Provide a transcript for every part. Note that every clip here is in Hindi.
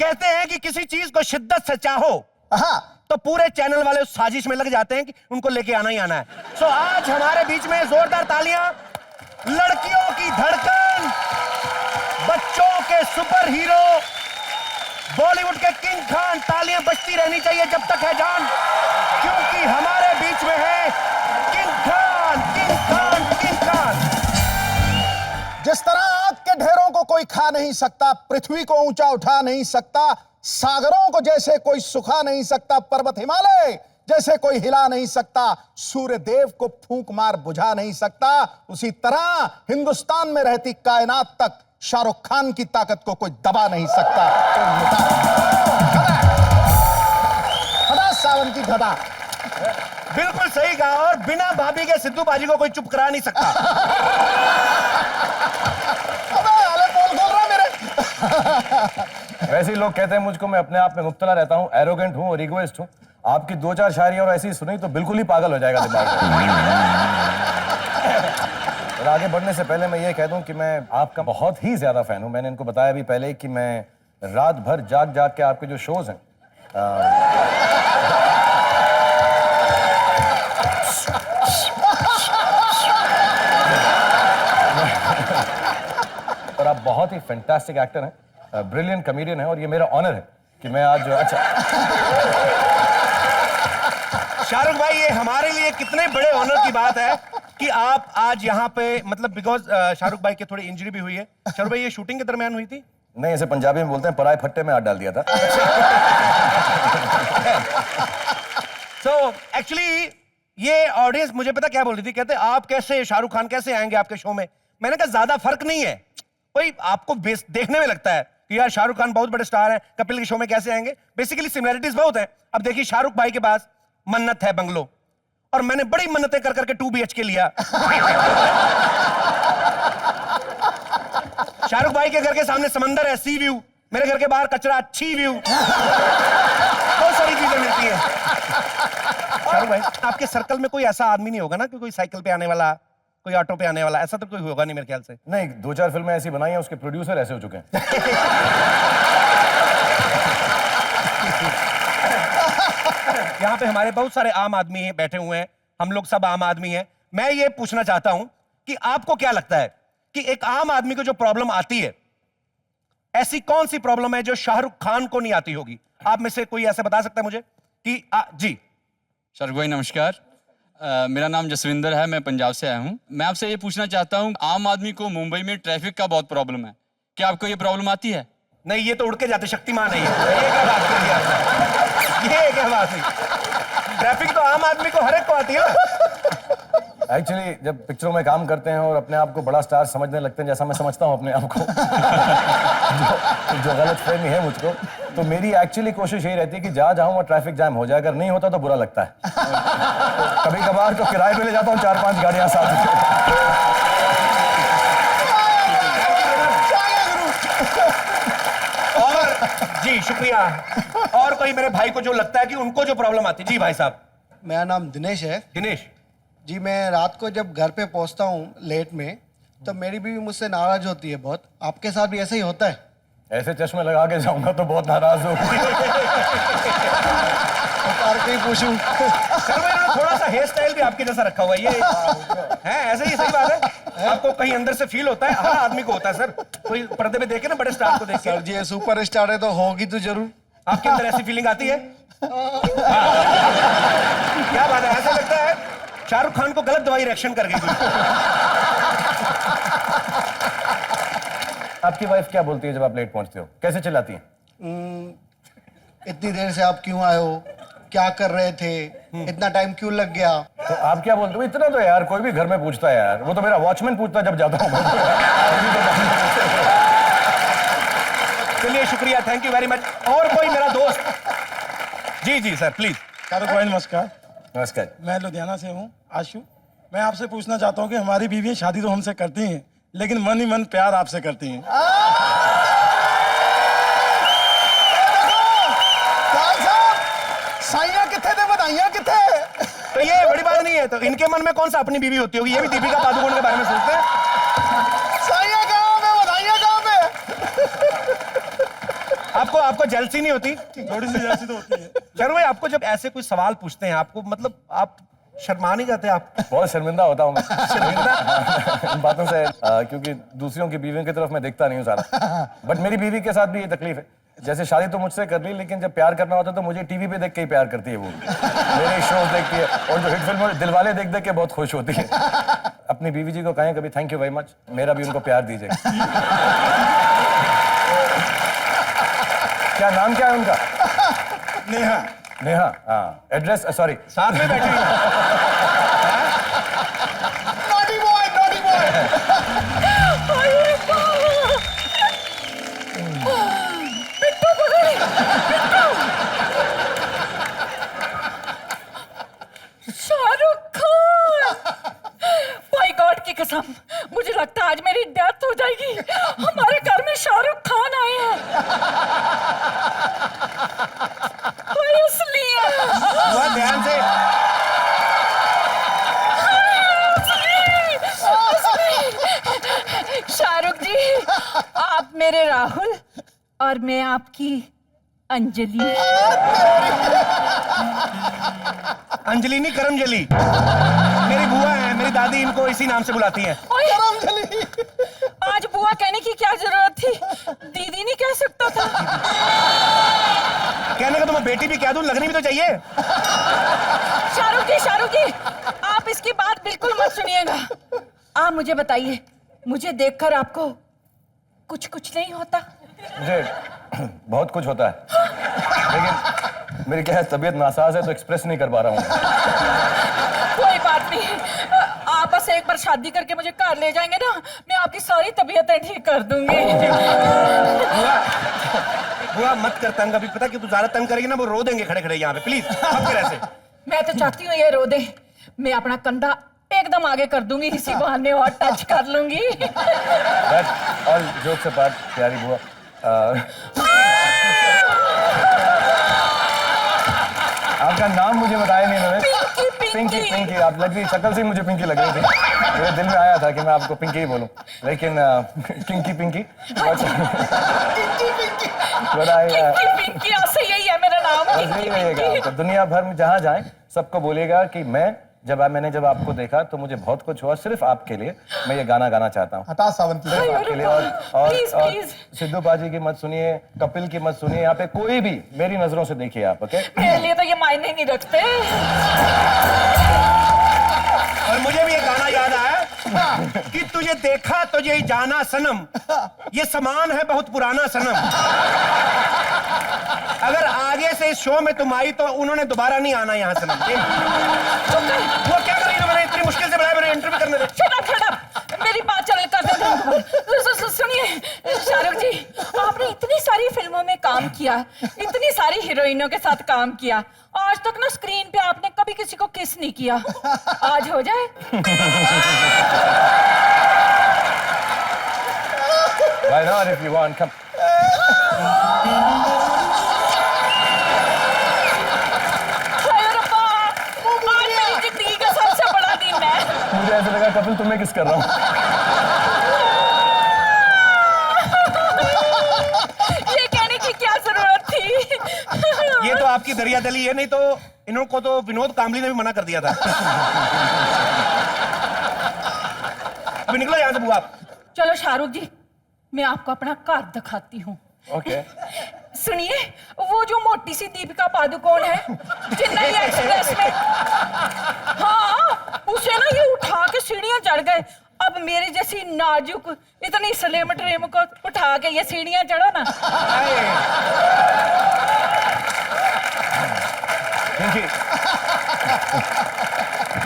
कहते हैं कि किसी चीज को शिद्दत से चाहो हाँ तो पूरे चैनल वाले उस साजिश में लग जाते हैं कि उनको लेके आना ही आना है। सो आज हमारे बीच में जोरदार तालियां, लड़कियों की धड़कन, बच्चों के सुपर हीरो, बॉलीवुड के किंग खान। तालियां बजती रहनी चाहिए जब तक है जान, क्योंकि हमारे बीच में है king Khan, king Khan, king Khan. जिस तरह आग के ढेरों को कोई खा नहीं सकता, पृथ्वी को ऊंचा उठा नहीं सकता, सागरों को जैसे कोई सुखा नहीं सकता, पर्वत हिमालय जैसे कोई हिला नहीं सकता, सूर्य देव को फूंक मार बुझा नहीं सकता, उसी तरह हिंदुस्तान में रहती कायनात तक शाहरुख खान की ताकत को कोई दबा नहीं सकता। गदा सावन की गदा। बिल्कुल सही कहा, और बिना भाभी के सिद्धू बाजी को कोई चुप करा नहीं सकता। अबे आले पोल खोल रहा मेरे। वैसे ही लोग कहते हैं मुझको, मैं अपने आप में मुब्तला रहता हूँ, एरोगेंट हूँ और इगोइस्ट हूँ। आपकी 2-4 शायरी और ऐसी सुनी तो बिल्कुल ही पागल हो जाएगा दिमाग। और आगे बढ़ने से पहले मैं ये कह दूं कि मैं आपका बहुत ही ज्यादा फैन हूं। मैंने इनको बताया भी पहले कि मैं रात भर जाग जाग के आपके जो शोज हैं और आप बहुत ही फैंटास्टिक एक्टर हैं, ब्रिलियंट कॉमेडियन हैं, और ये मेरा ऑनर है कि मैं आज शाहरुख भाई, ये हमारे लिए कितने बड़े ऑनर की बात है कि आप आज यहाँ पे, मतलब बिकॉज शाहरुख भाई की थोड़ी इंजरी भी हुई है। शाहरुख भाई, ये शूटिंग के दरमियान हुई थी? नहीं, ऐसे पंजाबी में बोलते हैं, पराए फट्टे में हाथ डाल दिया था। So, एक्चुअली ये ऑडियंस मुझे पता क्या बोल रही थी, कहते आप कैसे, शाहरुख खान कैसे आएंगे आपके शो में? मैंने कहा ज्यादा फर्क नहीं है भाई, आपको देखने में लगता है कि यार शाहरुख खान बहुत बड़े स्टार हैं, कपिल के शो में कैसे आएंगे? बेसिकली सिमिलरिटीज बहुत है। अब देखिए, शाहरुख भाई के पास मन्नत है बंगलो, और मैंने बड़ी मन्नतें कर करके 2 BHK लिया। शाहरुख भाई के घर के सामने समंदर है, सी व्यू। मेरे घर के बाहर कचरा, अच्छी व्यू। बहुत सारी चीजें मिलती है। शाहरुख भाई, आपके सर्कल में कोई ऐसा आदमी नहीं होगा ना कि कोई साइकिल पे आने वाला, कोई ऑटो पे आने वाला, ऐसा तो कोई होगा नहीं मेरे ख्याल से। नहीं, 2-4 फिल्में ऐसी बनाई हैं, उसके प्रोड्यूसर ऐसे हो चुके हैं। यहाँ पे हमारे बहुत सारे आम आदमी बैठे हुए हैं, हम लोग सब आम आदमी हैं। मैं ये पूछना चाहता हूं कि आपको क्या लगता है कि एक आम आदमी को जो प्रॉब्लम आती है, ऐसी कौन सी प्रॉब्लम है जो शाहरुख खान को नहीं आती होगी? आप में से कोई ऐसे बता सकता है मुझे कि जी? शाहरुख भाई नमस्कार, मेरा नाम जसविंदर है, मैं पंजाब से आया हूँ। मैं आपसे ये पूछना चाहता हूँ, आम आदमी को मुंबई में ट्रैफिक का बहुत प्रॉब्लम है, क्या आपको ये प्रॉब्लम आती है? नहीं, ये तो उड़ के जाते शक्तिमान है। ये क्या बात कर दिया आपने? ये क्या बात है? ट्रैफिक तो आम आदमी को हर एक को आती है। एक्चुअली जब पिक्चरों में काम करते हैं और अपने आप को बड़ा स्टार समझने लगते हैं, जैसा मैं समझता हूँ अपने आप को, जो गलत फहमी है मुझको, तो मेरी एक्चुअली कोशिश यही रहती है कि जहाँ जाऊँ वहाँ ट्रैफिक जाम हो जाए। अगर नहीं होता तो बुरा लगता है। तो कभी कभार तो किराए पे ले जाता हूँ 4-5 गाड़ियाँ साथ। जी शुक्रिया। और कोई मेरे भाई को जो लगता है कि उनको जो प्रॉब्लम आती है? जी भाई साहब। मेरा नाम दिनेश है। दिनेश जी, मैं रात को जब घर पे पहुंचता हूँ लेट में, तो मेरी बीवी मुझसे नाराज होती है बहुत। आपके साथ भी ऐसा ही होता है? ऐसे चश्मे लगा के जाऊंगा तो बहुत नाराज होगी। और कहीं पूछूं? सर, इन्होंने थोड़ा सा हेयर स्टाइल भी आपके जैसा रखा हुआ है। ये है ऐसे ही? सही बात है। आपको कहीं अंदर से फील होता है? हर आदमी को होता है सर। कोई पर्दे में देखे ना बड़े स्टार को देख के। सर जी, ये सुपर स्टार है तो होगी तो जरूर। आपके अंदर ऐसी फीलिंग आती है? क्या बात है, ऐसा लगता है शाहरुख खान को गलत दवाई रिएक्शन कर गई। आपकी वाइफ क्या बोलती है जब आप लेट पहुंचते हो? कैसे चिल्लाती है? इतनी देर से आप क्यों आए हो? क्या कर रहे थे? इतना टाइम क्यों लग गया? तो आप क्या बोलते हो? इतना तो यार कोई भी घर में पूछता है यार, वो तो मेरा वॉचमैन पूछता है जब जाता हूँ। चलिए शुक्रिया, थैंक यू वेरी मच। और कोई मेरा दोस्त? जी जी सर प्लीज। शाहरुख भाई नमस्कार। नमस्कार। मैं लुधियाना से हूँ, आशु। मैं आपसे पूछना चाहता हूँ कि हमारी बीवी शादी तो हमसे करती हैं, लेकिन मन ही मन प्यार आपसे करती हैं। साइया किथे थे, बधाइयां किथे? तो ये बड़ी बात नहीं है, तो इनके मन में कौन सा अपनी बीवी होती होगी? ये भी दीपिका पादुकोण के बारे में सोचते हैं। साइया कहाँ पे, बधाइयां कहाँ पे? आपको आपको जेलसी नहीं होती? थोड़ी सी जैसी तो होती है। शाहरुख भाई, आपको जब ऐसे कोई सवाल पूछते हैं, आपको मतलब आप शर्मा नहीं जाते आप? बहुत शर्मिंदा होता हूँ मैं इन बातों से, क्योंकि दूसरों की बीवियों की तरफ मैं देखता नहीं हूँ सारा। बट मेरी बीवी के साथ भी ये तकलीफ है, जैसे शादी तो मुझसे कर ली, लेकिन जब प्यार करना होता है तो मुझे टीवी पे देख के ही प्यार करती है वो। मेरे शोज देखती है और जो हिट फिल्म दिलवाले देख देख के बहुत खुश होती है। अपनी बीवी जी को कहें कभी थैंक यू वेरी मच, मेरा भी उनको प्यार दीजिए। क्या नाम क्या है उनका? नेहा। नेहा, हाँ। एड्रेस सॉरी, साथ में बैठे हैं। Naughty boy, naughty boy. Shahrukh Khan, by God की कसम, मुझे लगता है आज मेरी डेथ हो जाएगी। हमारे घर में शाहरुख खान आए हैं। कोई असली है। बुआ ध्यान से। शाहरुख जी, आप मेरे राहुल और मैं आपकी अंजलि। अंजलि नहीं, करमजली। मेरी बुआ है, मेरी दादी इनको इसी नाम से बुलाती हैं। आज बुआ कहने की क्या जरूरत थी? दीदी नहीं कह सकता था? कहने का तो मैं बेटी भी कह दूं, लगनी भी तो चाहिए। शाहरुख जी, आप इसकी बात बिल्कुल मत सुनिएगा। आप मुझे बताइए, मुझे देखकर आपको कुछ नहीं होता? मुझे बहुत कुछ होता है, लेकिन मेरी क्या है, तबीयत नासाज है तो एक्सप्रेस नहीं कर पा रहा हूँ। कोई बात नहीं, आप बस एक बार शादी करके मुझे घर ले जाएंगे ना, मैं आपकी सारी तबीयतें ठीक कर दूंगी। बुआ मत कर तंग, अभी पता कि तू ज्यादा तंग करेगी ना वो रो देंगे खड़े खड़े यहाँ पे, प्लीज मत कर ऐसे। मैं तो चाहती हूँ ये रो दे, मैं अपना कंधा एकदम आगे कर दूंगी, इसी बहाने और टच कर लूंगी। और जोक से बात, प्यारी बुआ, आपका नाम मुझे बताया नहीं उन्होंने। पिंकी। पिंकी, आप लग रही, शक्ल से मुझे पिंकी लग रही थी। मेरे दिल में आया था कि मैं आपको पिंकी ही बोलूं, लेकिन पिंकी पिंकी, ऐसे यही है मेरा नाम। यही रहेगा। तो दुनिया भर में जहाँ जाए सबको बोलेगा कि मैंने जब आपको देखा तो मुझे बहुत कुछ हुआ, सिर्फ आपके लिए मैं ये गाना गाना चाहता हूँ। हटा सावंती। सिर्फ आपके लिए। और सिद्धू बाजी की मत सुनिए, कपिल की मत सुनिए, यहाँ पे कोई भी मेरी नजरों से देखिए आप, ओके? मेरे लिए तो ये मायने नहीं रखते। और मुझे भी ये गाना याद आया कि तुझे देखा तुझे जाना सनम, ये सामान है बहुत पुराना सनम। अगर आगे से इस शो में तुम आई तो उन्होंने दोबारा नहीं आना यहाँ सनम। वो क्या कर रही है? मैंने इतनी मुश्किल से बुलाया, मेरे इंटरव्यू करने दे। Shut up! मेरी बात कर दे। सुनिए शाहरुख जी, आपने इतनी सारी फिल्मों में काम किया, इतनी सारी हीरोइनों के साथ काम किया, आज तक ना स्क्रीन पे आपने कभी किसी को किस नहीं किया। आज हो जाए? Why not if you want, come. आज मेरी जिंदगी का सबसे बड़ा दिन है। मुझे ऐसा लगा कपिल तुम्हें किस कर रहा हूँ। ये कहने की क्या जरूरत थी? ये तो आपकी दरियादली है, नहीं तो इनको तो विनोद कामली ने भी मना कर दिया था। अभी निकलो यहाँ से बुआ। चलो शाहरुख जी, मैं आपको अपना घर दिखाती हूँ। ओके। सुनिए, वो जो मोटी सी दीपिका पादुकोण है चेन्नई एक्सप्रेस में, हाँ, उसे ना ये उठा के सीढ़ियां चढ़ गए। अब मेरी जैसी नाजुक इतनी स्लिम ट्रिम को उठा के ये सीढ़ियां चढ़ो ना। पिंकी,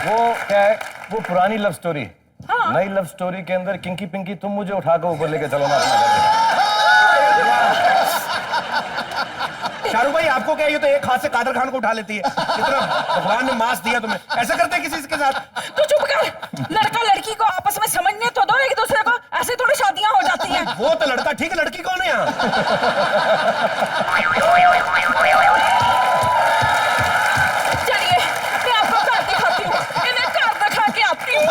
वो क्या है, वो पुरानी लव स्टोरी। हाँ। नई लव स्टोरी के अंदर किंकी पिंकी तुम मुझे उठाकर ऊपर लेके चलो ना अपना घर। शाहरुख भाई आपको क्या, ये तो एक हाथ से कादर खान को उठा लेती है। इतना भगवान ने मांस दिया तुम्हें, ऐसा करते हैं किसी के साथ? तो चुप कर, लड़का लड़की को आपस में समझने तो दो एक दूसरे को, ऐसे थोड़ी शादियां हो जाती हैं। वो तो लड़का ठीक है, लड़की कौन है यहाँ? चलिए मैं आपको घर दिखाती हूँ, मैं घर दिखा के आती हूँ।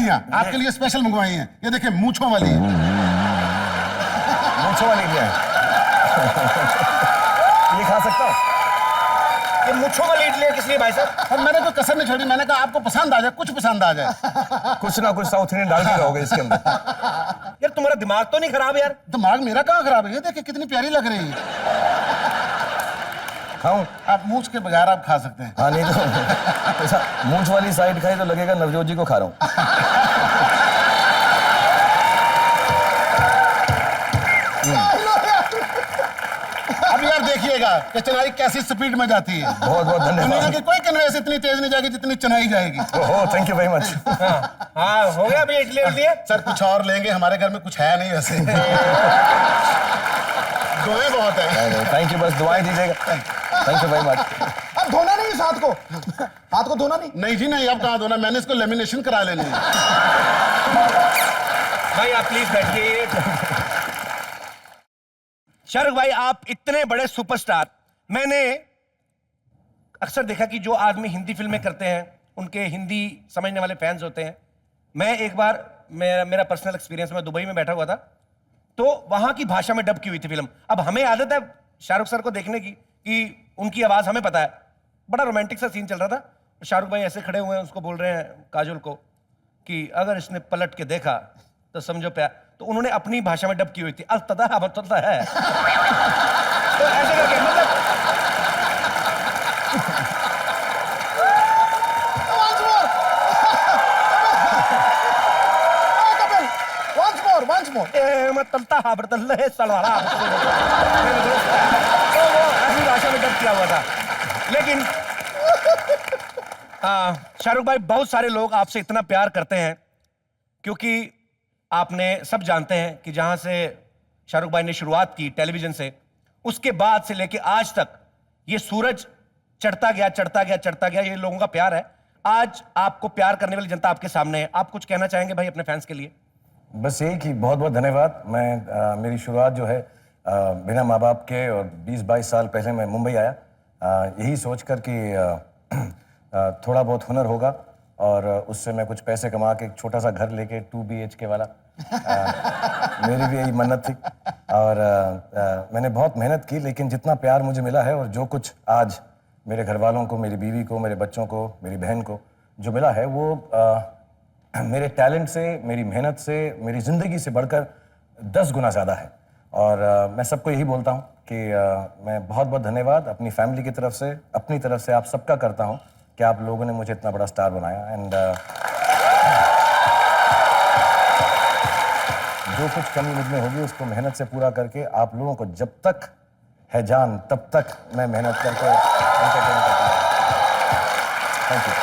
इडलियां आपके लिए स्पेशल मंगवाई हैं। ये देखिए मूंछों वाली है। मूंछों वाली इडलियां हैं। ये खा सकता हूँ? ये मुच्छों वाली इडली किस लिए भाई साहब? और मैंने तो कसर नहीं छोड़ी, मैंने कहा आपको पसंद आ जाए, कुछ पसंद आ जाए। कुछ ना कुछ साउथ इंडियन डाल के रहोगे इसके अंदर। यार तुम्हारा दिमाग तो नहीं खराब यार? दिमाग मेरा कहाँ खराब है? ये देखिए कितनी प्यारी लग रही है। खाऊं? आप मूंछ के बगैर आप खा सकते हैं। हाँ नहीं तो ऐसा मूंछ वाली साइड खाई तो लगेगा नवजोत जी को खा रहा हूँ। अब यार देखिएगा कि चेन्नई कैसी स्पीड में जाती है। बहुत बहुत दुनिया धन्यवाद। की कोई कन्वेंस इतनी तेज नहीं जाएगी जितनी चेन्नई जाएगी। Oh thank you very much. हाँ हो गया अभी इडली उडली है? सर कुछ और लेंगे, हमारे घर में कुछ है नहीं वैसे। दुआएं बहुत है। थैंक यू, बस दुआएं दीजिएगा। Thank you very much. अब धोना नहीं इस हाथ को, हाथ को धोना नहीं। नहीं जी नहीं, अब कहाँ धोना, मैंने इसको लेमिनेशन करा लेनी है। भाई आप प्लीज बैठिए। शाहरुख भाई आप इतने बड़े सुपरस्टार, मैंने अक्सर देखा कि जो आदमी हिंदी फिल्में करते हैं उनके हिंदी समझने वाले फैंस होते हैं। मैं एक बार मेरा पर्सनल एक्सपीरियंस में दुबई में बैठा हुआ था, तो वहां की भाषा में डब की हुई थी फिल्म। अब हमें आदत है शाहरुख सर को देखने की कि उनकी आवाज हमें पता है। बड़ा रोमांटिक सा सीन चल रहा था, शाहरुख भाई ऐसे खड़े हुए हैं, उसको बोल रहे हैं काजोल को कि अगर इसने पलट के देखा तो समझो प्यार। तो उन्होंने अपनी भाषा में डब की हुई थी, अल्तदा है तो ऐसे करके मतलब once more. सलवारा तो वो ऐसी भाषा में डब किया हुआ था। लेकिन शाहरुख भाई बहुत सारे लोग आपसे इतना प्यार करते हैं क्योंकि आपने सब जानते हैं कि जहां से शाहरुख भाई ने शुरुआत की टेलीविजन से, उसके बाद से लेके आज तक ये सूरज चढ़ता गया चढ़ता गया चढ़ता गया। ये लोगों का प्यार है। आज आपको प्यार करने वाली जनता आपके सामने है। आप कुछ कहना चाहेंगे भाई अपने फैंस के लिए? बस यही कि बहुत बहुत धन्यवाद। मैं मेरी शुरुआत जो है बिना माँ बाप के और 20-22 साल पहले मैं मुंबई आया, यही सोच कर कि थोड़ा बहुत हुनर होगा और उससे मैं कुछ पैसे कमा के एक छोटा सा घर लेके 2 BHK वाला, मेरी भी यही मन्नत थी। और मैंने बहुत मेहनत की, लेकिन जितना प्यार मुझे मिला है और जो कुछ आज मेरे घर वालों को, मेरी बीवी को, मेरे बच्चों को, मेरी बहन को जो मिला है, वो मेरे टैलेंट से, मेरी मेहनत से, मेरी ज़िंदगी से बढ़कर 10 गुना ज़्यादा है। और मैं सबको यही बोलता हूँ कि मैं बहुत बहुत धन्यवाद अपनी फैमिली की तरफ से, अपनी तरफ से आप सबका करता हूँ कि आप लोगों ने मुझे इतना बड़ा स्टार बनाया। एंड जो कुछ कमी मुझ में होगी उसको मेहनत से पूरा करके आप लोगों को जब तक है जान तब तक मैं मेहनत करके एंटरटेन करता हूँ। Thank you.